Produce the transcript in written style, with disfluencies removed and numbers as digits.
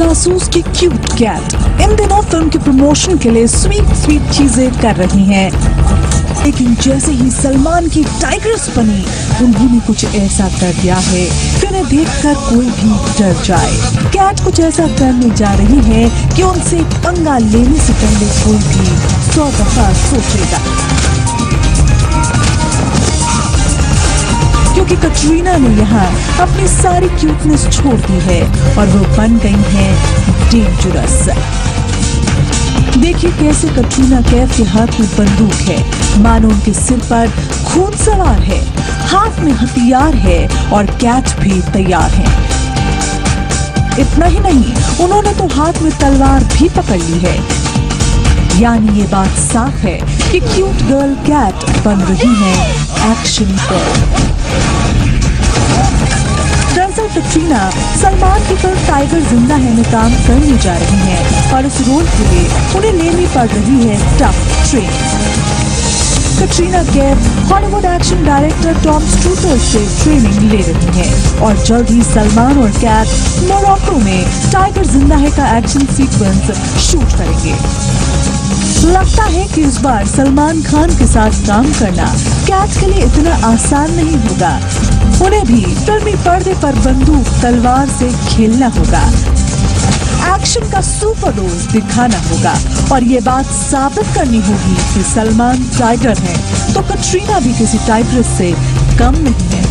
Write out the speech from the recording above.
जासूस की cute cat इन दिनों फिल्म के प्रमोशन के लिए स्वीट चीजें कर रही हैं। लेकिन जैसे ही सलमान की टाइगर्स बनी, उन्होंने कुछ ऐसा कर दिया है कि उन्हें देखकर कोई भी डर जाए। कैट कुछ ऐसा करने जा रही है कि उनसे पंगा लेने से पहले कोई भी 100 दफा सोचेगा, क्योंकि कटरीना ने यहाँ अपनी सारी क्यूटनेस छोड़ दी है और वो बन गई हैं डेंजरस। देखिए कैसे कटरीना कैफ के हाथ में बंदूक है, मानो उनके सिर पर खून सवार है, हाथ में हथियार है और कैट भी तैयार है। इतना ही नहीं, उन्होंने तो हाथ में तलवार भी पकड़ ली है। यानी ये बात साफ है कि क्यूट गर्ल कैट बन रही है एक्शन गर्ल। दरअसल कटरीना सलमान की फिल्म टाइगर जिंदा है में काम करने जा रही हैं और इस रोल के लिए उन्हें लेनी पड़ रही है tough training. Katrina Kaif Hollywood action director Tom Struthers से ट्रेनिंग ले रही हैं और जल्द ही सलमान और कैट मोरक्को में टाइगर जिंदा है का एक्शन सीक्वेंस शूट करेंगे। लगता है कि इस बार सलमान खान के साथ काम करना कैट के लिए इतना आसान नहीं होगा। उन्हें भी फिल्मी पर्दे पर बंदूक तलवार से खेलना होगा, एक्शन का सुपर डोज दिखाना होगा और ये बात साबित करनी होगी कि सलमान टाइगर है तो कटरीना भी किसी टाइगर से कम नहीं है।